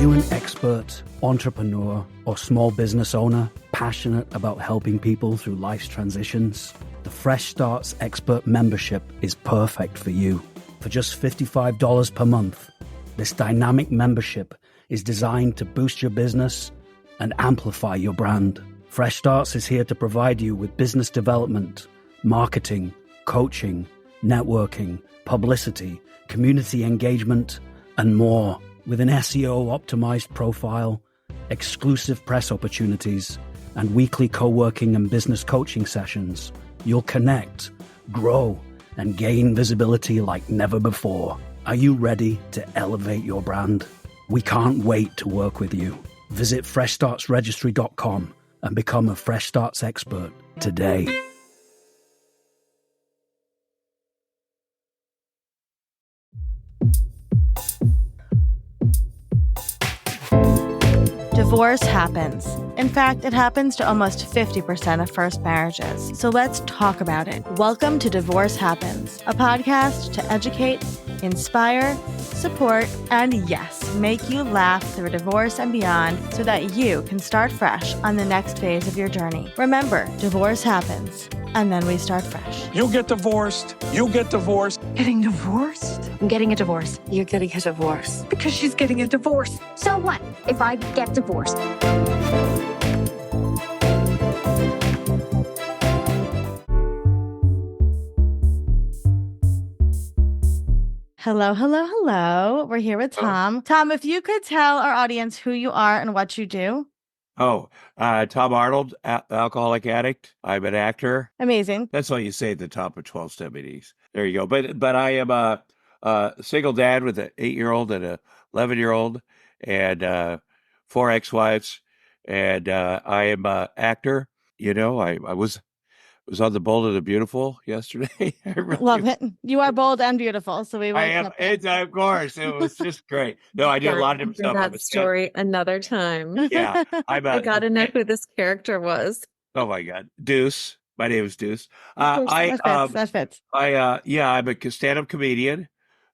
you an expert, entrepreneur, or small business owner passionate about helping people through life's transitions? The Fresh Starts Expert membership is perfect for you. For just $55 per month, this dynamic membership is designed to boost your business and amplify your brand. Fresh Starts is here to provide you with business development, marketing, coaching, networking, publicity, community engagement, and more. With an SEO-optimized profile, exclusive press opportunities, and weekly co-working and business coaching sessions, you'll connect, grow, and gain visibility like never before. Are you ready to elevate your brand? We can't wait to work with you. Visit freshstartsregistry.com and become a Fresh Starts expert today. Divorce happens. In fact, it happens to almost 50% of first marriages. So let's talk about it. Welcome to Divorce Happens, a podcast to educate, inspire, support, and yes, make you laugh through divorce and beyond so that you can start fresh on the next phase of your journey. Remember, divorce happens, and then we start fresh. You'll get divorced. You'll get divorced. Getting divorced? I'm getting a divorce. You're getting a divorce. Because she's getting a divorce. So what if I get divorced? Hello, hello, hello. We're here with Tom. Tom, if you could tell our audience who you are and what you do. Tom Arnold, alcoholic addict. I'm an actor. Amazing. That's all you say at the top of 12-step meetings. There you go. But I am a single dad with an 8-year-old and a 11-year-old and 4 ex-wives. And I am an actor. You know, I was on The Bold and the Beautiful yesterday. I really Love it. You are bold and beautiful. So we will. I am. Of course. It was just great. No, I did a lot of different stuff. That story another time. Yeah. I got to know who this character was. Oh my God. Deuce. My name is Deuce. That fits. I'm a stand-up comedian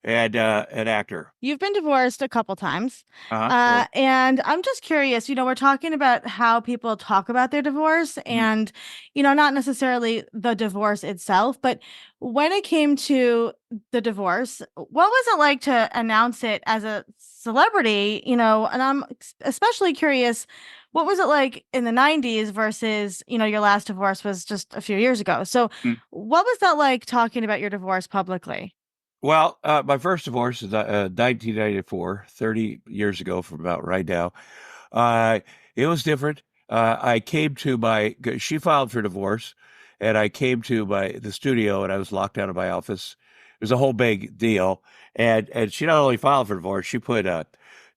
and an actor. You've been divorced a couple times. Uh-huh. And I'm just curious, we're talking about how people talk about their divorce and, not necessarily the divorce itself, but when it came to the divorce, what was it like to announce it as a celebrity, and I'm especially curious, what was it like in the 90s versus, your last divorce was just a few years ago. So what was that like talking about your divorce publicly? Well, my first divorce is 1994, 30 years ago from about right now. It was different. I came to she filed for divorce, and I came to the studio, and I was locked out of my office. It was a whole big deal. And she not only filed for divorce, she put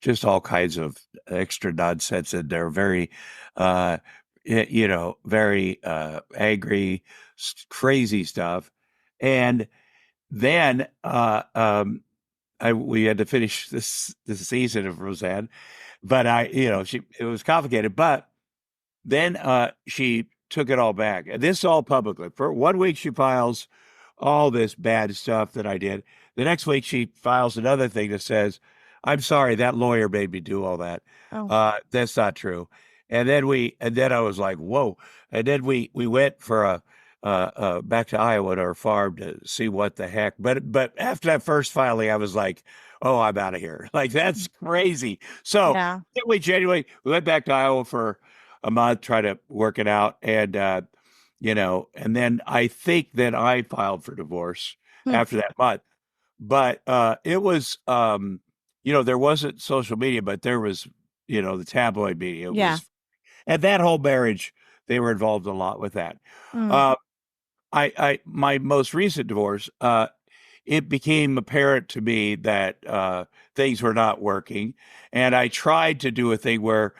just all kinds of extra nonsense in there, very, very angry, crazy stuff. And then we had to finish this season of Roseanne, but it was complicated. But then she took it all back, and this all publicly. For 1 week, she files all this bad stuff that I did. The next week, she files another thing that says, "I'm sorry, that lawyer made me do all that. That's not true." And then I was like, "Whoa!" And then we went for back to Iowa to our farm to see what the heck. But after that first filing, I was like, "Oh, I'm out of here." Like, that's crazy. So then we went back to Iowa for a month, try to work it out. And, and then I think that I filed for divorce after that month. But it was, there wasn't social media, but there was, the tabloid media. And that whole marriage, they were involved a lot with that. My most recent divorce, it became apparent to me that things were not working. And I tried to do a thing where,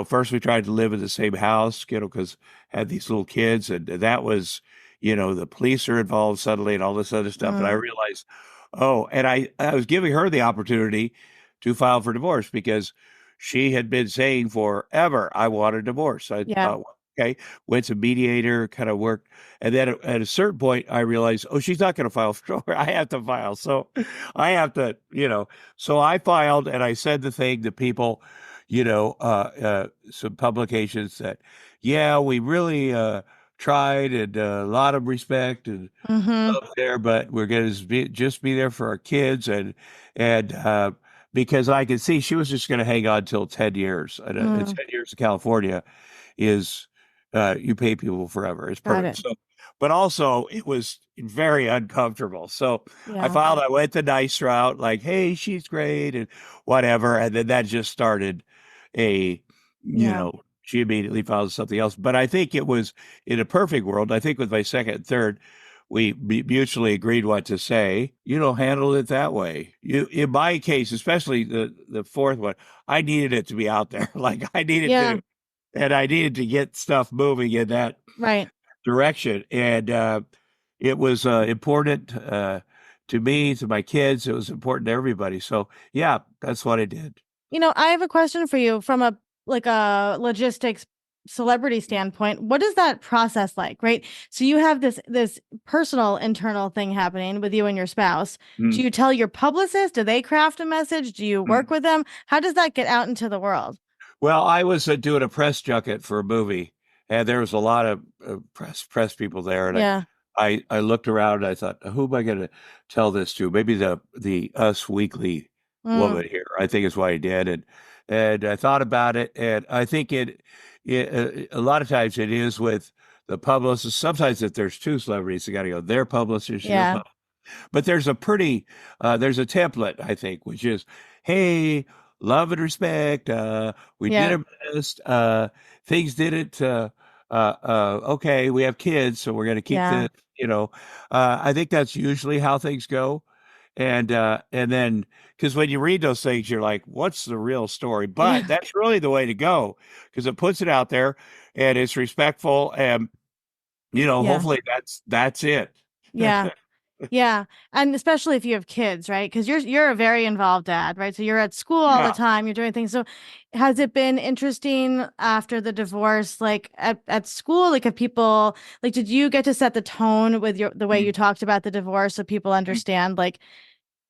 first we tried to live in the same house, because I had these little kids, and that was, the police are involved suddenly and all this other stuff. And I realized, and I was giving her the opportunity to file for divorce because she had been saying forever, I want a divorce. I thought, Okay. Went to mediator, kind of worked. And then at a certain point, I realized, oh, she's not going to file for divorce. I have to file. So I have to, so I filed and I said the thing to people, some publications that, yeah, we really tried and a lot of respect and Mm-hmm. love there, but we're going to just be there for our kids. And because I could see she was just going to hang on till 10 years. And 10 years in California is you pay people forever. It's Got perfect. it. So, but also it was very uncomfortable. So I Yeah. filed. I went the nice route, like, "Hey, she's great," and whatever. And then that just started a, Yeah. she immediately filed something else. But I think it was in a perfect world. I think with my second and third, we mutually agreed what to say. Handle it that way. In my case, especially the fourth one, I needed it to be out there. Like I needed Yeah. to. And I needed to get stuff moving in that Right. direction. And it was important to me, to my kids. It was important to everybody. So, yeah, that's what I did. I have a question for you from a logistics celebrity standpoint. What is that process like, right? So you have this personal internal thing happening with you and your spouse. Do Mm, you tell your publicist? Do they craft a message? Do you work mm. with them? How does that get out into the world? Well, I was doing a press junket for a movie, and there was a lot of press people there. And Yeah. I looked around and I thought, who am I going to tell this to? Maybe the Us Weekly Mm, woman here. I think is what I did, and I thought about it, and I think a lot of times it is with the publicist. Sometimes if there's two celebrities, you got to go their publicist, your yeah. publicist. But there's there's a template, I think, which is, hey, love and respect. We did Yeah. our best. Things didn't. Okay, we have kids, so we're going to keep Yeah. this. I think that's usually how things go. And then because when you read those things, you're like, what's the real story? But Yeah. that's really the way to go because it puts it out there and it's respectful and Yeah. hopefully that's it. Yeah. Yeah. And especially if you have kids, right? Because you're a very involved dad, right? So you're at school all the Yeah. time, you're doing things. So has it been interesting after the divorce, like at school? Like have people did you get to set the tone with the way you talked about the divorce so people understand like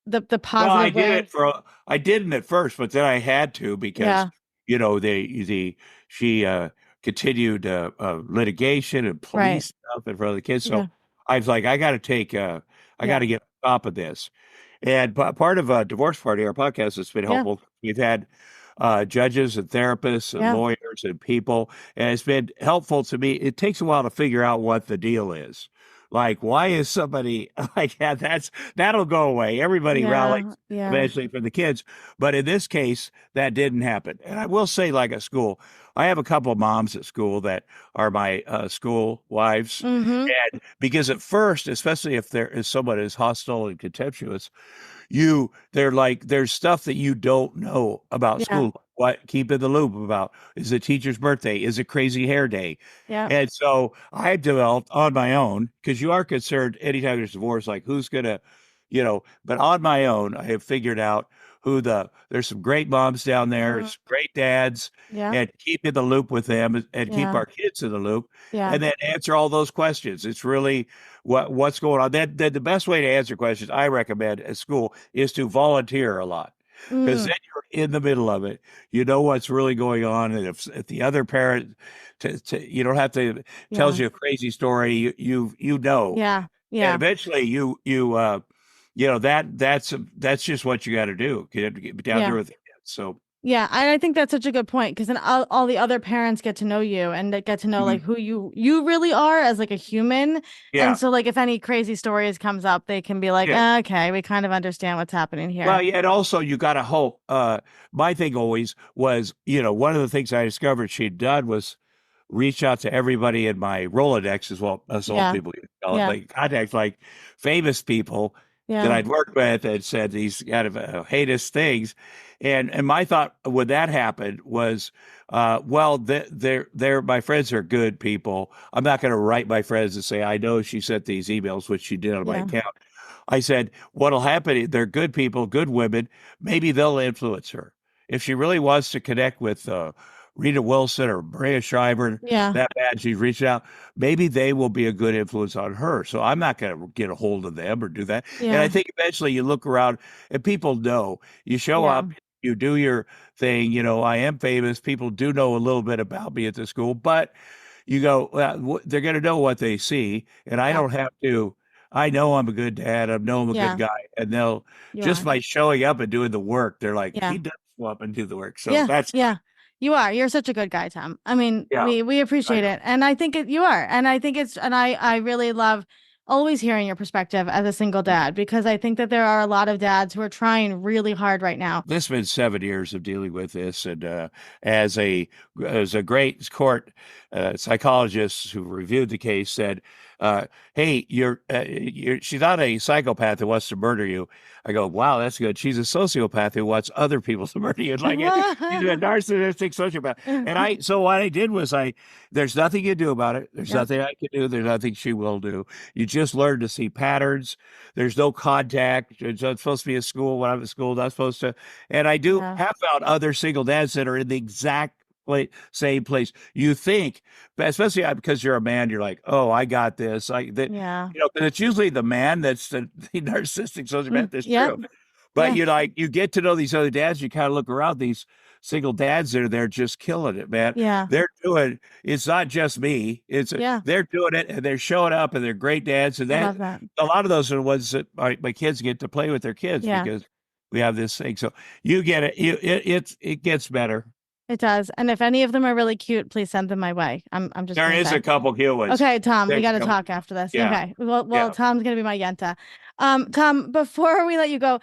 the Well, positive way? I didn't at first, but then I had to because Yeah. she continued litigation and Right. police stuff in front of the kids. Yeah. So I was like, I got to Yeah. get on top of this. And part of Divorce Party, our podcast, has been Yeah. helpful. We've had judges and therapists and Yeah. lawyers and people, and it's been helpful to me. It takes a while to figure out what the deal is. Like, why is somebody like that? That'll go away. Everybody rallies Yeah. Yeah. eventually for the kids. But in this case, that didn't happen. And I will say, like at school, I have a couple of moms at school that are my school wives. Mm-hmm. And because at first, especially if there is someone is hostile and contemptuous, they're like, there's stuff that you don't know about Yeah. school. What keep in the loop about is it teacher's birthday? Is it crazy hair day? Yeah. And so I developed on my own because you are concerned anytime there's divorce, like who's gonna, but on my own, I have figured out there's some great moms down there, Mhm. some great dads, Yeah. and keep in the loop with them and keep Yeah. our kids in the loop Yeah. and then answer all those questions. It's really what's going on. Then the best way to answer questions I recommend at school is to volunteer a lot. Because Mm. then you're in the middle of it, you know what's really going on, and if the other parent, you don't have to tells Yeah. you a crazy story, you know, Yeah. and Yeah. eventually that's just what you got to do. Get down Yeah. there with it. So Yeah, I think that's such a good point because then all the other parents get to know you and they get to know like mhm. who you really are as like a human. And Yeah, so like if any crazy stories comes up, they can be like, yeah. okay, we kind of understand what's happening Well, here. yeah, and also you got to hope. My thing always was, one of the things I discovered she'd done was reach out to everybody in my Rolodex, as well as old Yeah. people used to call it, Yeah. like contacts, like famous people that Yeah. I'd worked with and said these kind of heinous things. And my thought when that happened was, well, they're my friends are good people. I'm not going to write my friends and say, I know she sent these emails, which she did on my Yeah. account. I said, what'll happen? They're good people, good women. Maybe they'll influence her. If she really wants to connect with Rita Wilson or Maria Shriver, Yeah. that bad, she's reaching out. Maybe they will be a good influence on her. So I'm not going to get a hold of them or do that. And I Yeah. think eventually you look around and people know. You show Yeah. up, you do your thing. I am famous. People do know a little bit about me at the school, but you go, well, they're going to know what they see. And I Yeah. don't have to. I know I'm a good dad. I know I'm a Yeah. good guy. And they'll just are. by showing up and doing the work, they're like, Yeah. he does show up and do the work. So Yeah. that's, Yeah. You are. You're such a good guy, Tom. I mean, yeah, we I appreciate know. it. And I think you are. And I think and I really love always hearing your perspective as a single dad, because I think that there are a lot of dads who are trying really hard right now. This has been 7 years of dealing with this, and as a great court psychologist who reviewed the case said, "Hey, she's not a psychopath who wants to murder you." I go, "Wow, that's good. She's a sociopath who wants other people to murder you. Like she's a narcissistic sociopath." So what I did was there's nothing you can do about it. There's Yep. nothing I can do. There's nothing she will do. You just learn to see patterns. There's no contact. It's not supposed to be at school. When I'm at school, not supposed to. And I do Yeah. have found other single dads that are in the exact same place. You think, but especially because you're a man, you're like, oh, I got this. Yeah. Because it's usually the man that's the narcissistic sociopath. That's Yep. true. But Yeah. you get to know these other dads. You kind of look around these single dads that are there just killing it, man. Yeah. They're doing. It's not just me. Yeah. They're doing it, and they're showing up, and they're great dads. And I love that. a lot of those are the ones that my kids get to play with their kids Yeah. because we have this thing. So you get it. It gets better. It does. And if any of them are really cute, please send them my way. I'm just There gonna is say. a couple cute ones. Okay, Tom, we There's got a to couple- talk after this. Yeah. Okay. Well, Yeah. Tom's gonna be my yenta. Tom, before we let you go,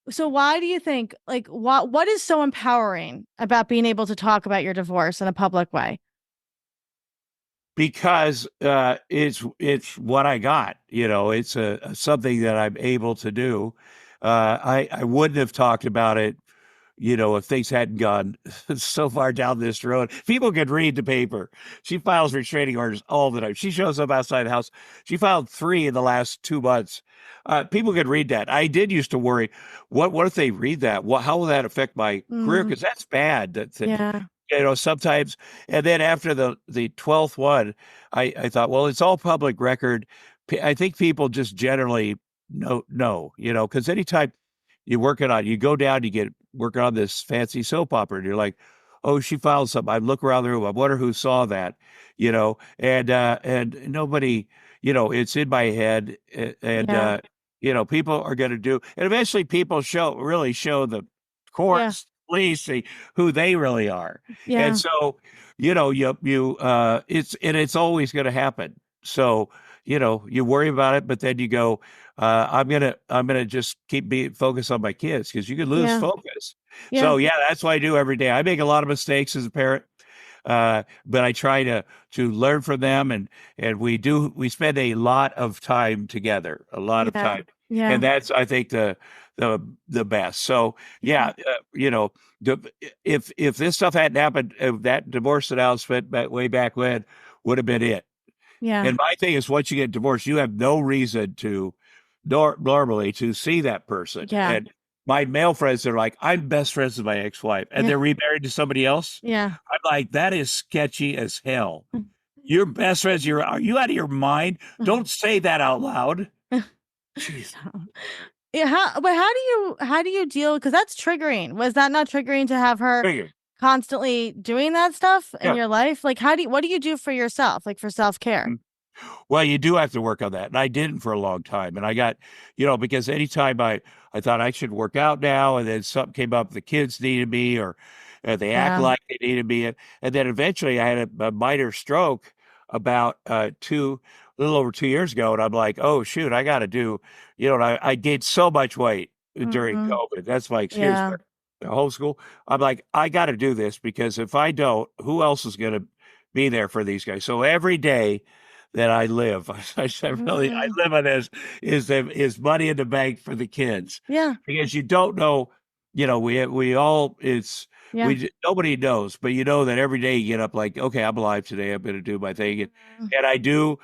so why do you think, like, what is so empowering about being able to talk about your divorce in a public way? Because it's what I got. It's something that I'm able to do. I wouldn't have talked about it, if things hadn't gone so far down this road. People could read the paper. She files restraining orders all the time. She shows up outside the house. She filed 3 in the last 2 months. People could read that. I did used to worry, what if they read that? How will that affect my career? Because that's bad. Yeah. Sometimes, and then after the 12th one, I thought, well, it's all public record. I think people just generally know, because anytime you go down, you get working on this fancy soap opera, and you're like, oh, she filed something. I look around the room. I wonder who saw that, and nobody, it's in my head, and people are going to do, and eventually people really show the courts, police, who they really are. Yeah. And so, it's always going to happen. So, you worry about it, but then you go, I'm gonna just keep focused on my kids, because you could lose focus. Yeah. So that's what I do every day. I make a lot of mistakes as a parent, but I try to learn from them, and we spend a lot of time together, a lot of time, Yeah. and that's, I think, the best. So if this stuff hadn't happened, that divorce announcement way back when would have been it. Yeah. And my thing is, once you get divorced, you have no reason to normally to see that person. Yeah. And my male friends are like, I'm best friends with my ex-wife, and they're remarried to somebody else. Yeah. I'm like, that is sketchy as hell. You're best friends. Are you out of your mind? Don't say that out loud. Jeez. Yeah. How do you deal? Because that's triggering. Was that not triggering to have her constantly doing that stuff in your life? Like, what do you do for yourself, like for self-care? Well, you do have to work on that. And I didn't for a long time. And I got, because anytime I thought I should work out now, and then something came up, the kids needed me, or they act like they needed me. And then eventually I had a minor stroke about a little over 2 years ago. And I'm like, oh, shoot, I got to do, I gained so much weight during COVID. That's my excuse for the homeschool. I'm like, I got to do this, because if I don't, who else is going to be there for these guys? So every day that I live, I live on this, is money in the bank for the kids. Yeah. Because you don't know, we all, nobody knows, but you know that every day you get up like, okay, I'm alive today. I'm going to do my thing. And I do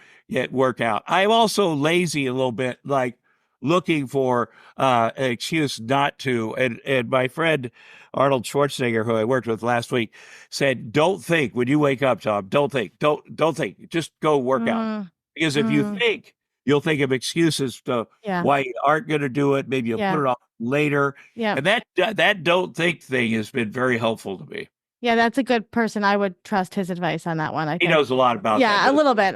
work out. I'm also lazy a little bit, like looking for an excuse not to. And my friend Arnold Schwarzenegger, who I worked with last week, said, "Don't think when you wake up, Tom. Don't think. Don't think. Just go work out. Because if you think, you'll think of excuses to why you aren't going to do it. Maybe you'll put it off later. Yeah. And that don't think thing has been very helpful to me. Yeah, that's a good person. I would trust his advice on that one. I think He knows a lot about that. Yeah, a little bit.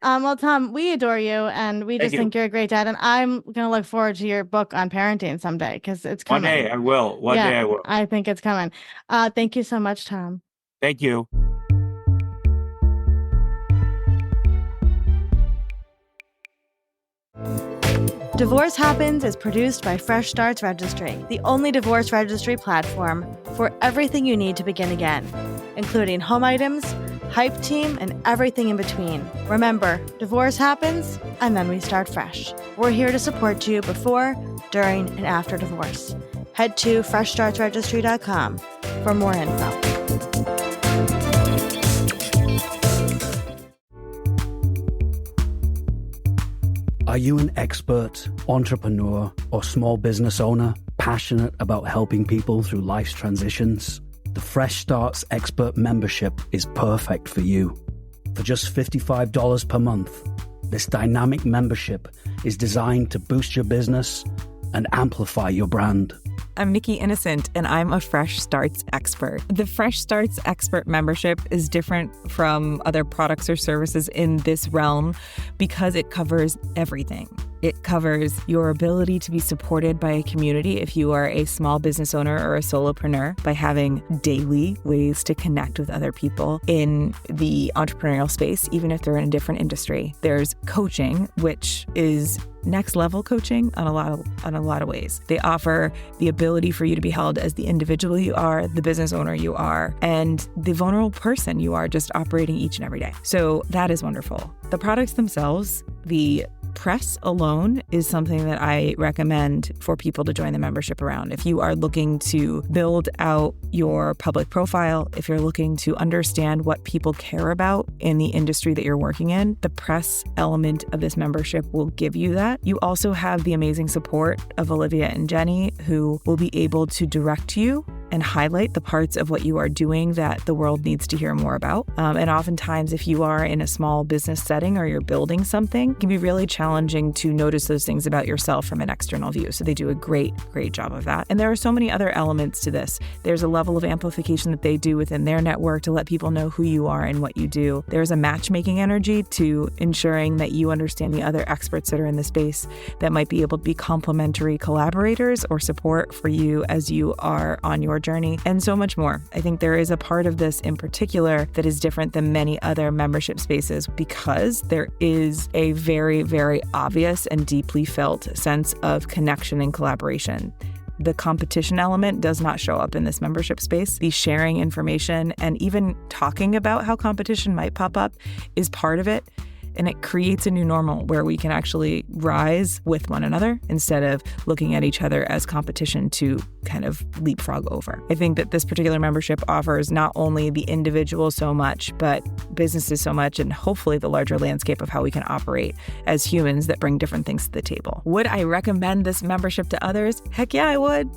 Well, Tom, we adore you, and we just think you're a great dad. And I'm gonna look forward to your book on parenting someday because it's coming. One day I will. One day I will. I think it's coming. Thank you so much, Tom. Thank you. Divorce Happens is produced by Fresh Starts Registry, the only divorce registry platform for everything you need to begin again, including home items, hype team, and everything in between. Remember, divorce happens, and then we start fresh. We're here to support you before, during, and after divorce. Head to freshstartsregistry.com for more info. Are you an expert, entrepreneur, or small business owner passionate about helping people through life's transitions? The Fresh Starts Expert membership is perfect for you. For just $55 per month, this dynamic membership is designed to boost your business and amplify your brand. I'm Nikki Innocent, and I'm a Fresh Starts expert. The Fresh Starts expert membership is different from other products or services in this realm because it covers everything. It covers your ability to be supported by a community if you are a small business owner or a solopreneur by having daily ways to connect with other people in the entrepreneurial space, even if they're in a different industry. There's coaching, which is next level coaching on a lot of ways. They offer the ability for you to be held as the individual you are, the business owner you are, and the vulnerable person you are, just operating each and every day. So that is wonderful. The products themselves, the press alone is something that I recommend for people to join the membership around. If you are looking to build out your public profile, if you're looking to understand what people care about in the industry that you're working in, the press element of this membership will give you that. You also have the amazing support of Olivia and Jenny, who will be able to direct you and highlight the parts of what you are doing that the world needs to hear more about. And oftentimes, if you are in a small business setting or you're building something, it can be really challenging to notice those things about yourself from an external view. So they do a great job of that. And there are so many other elements to this. There's a level of amplification that they do within their network to let people know who you are and what you do. There's a matchmaking energy to ensuring that you understand the other experts that are in the space that might be able to be complementary collaborators or support for you as you are on your journey, and so much more. I think there is a part of this in particular that is different than many other membership spaces because there is a very, very obvious and deeply felt sense of connection and collaboration. The competition element does not show up in this membership space. The sharing information and even talking about how competition might pop up is part of it. And it creates a new normal where we can actually rise with one another instead of looking at each other as competition to kind of leapfrog over. I think that this particular membership offers not only the individual so much, but businesses so much, and hopefully the larger landscape of how we can operate as humans that bring different things to the table. Would I recommend this membership to others? Heck yeah, I would.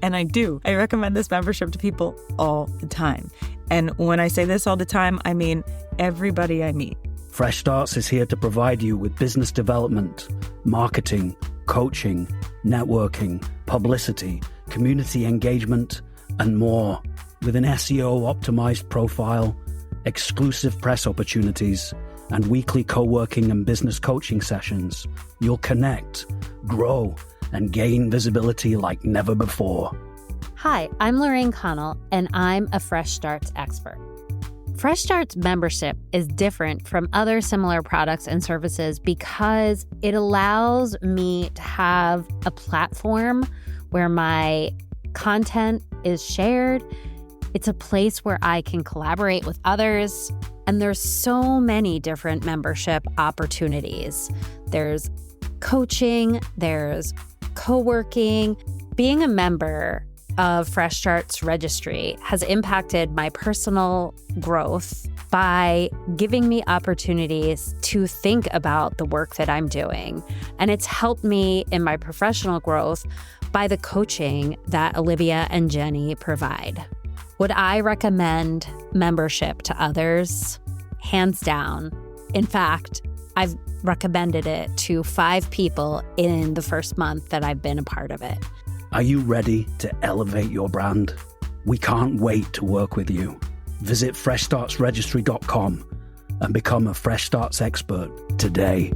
And I do. I recommend this membership to people all the time. And when I say this all the time, I mean everybody I meet. Fresh Starts is here to provide you with business development, marketing, coaching, networking, publicity, community engagement, and more. With an SEO-optimized profile, exclusive press opportunities, and weekly co-working and business coaching sessions, you'll connect, grow, and gain visibility like never before. Hi, I'm Lorraine Connell, and I'm a Fresh Starts expert. Fresh Starts membership is different from other similar products and services because it allows me to have a platform where my content is shared. It's a place where I can collaborate with others. And there's so many different membership opportunities. There's coaching, there's co-working. Being a member of Fresh Starts Registry has impacted my personal growth by giving me opportunities to think about the work that I'm doing. And it's helped me in my professional growth by the coaching that Olivia and Jenny provide. Would I recommend membership to others? Hands down. In fact, I've recommended it to 5 people in the first month that I've been a part of it. Are you ready to elevate your brand? We can't wait to work with you. Visit freshstartsregistry.com and become a Fresh Starts expert today.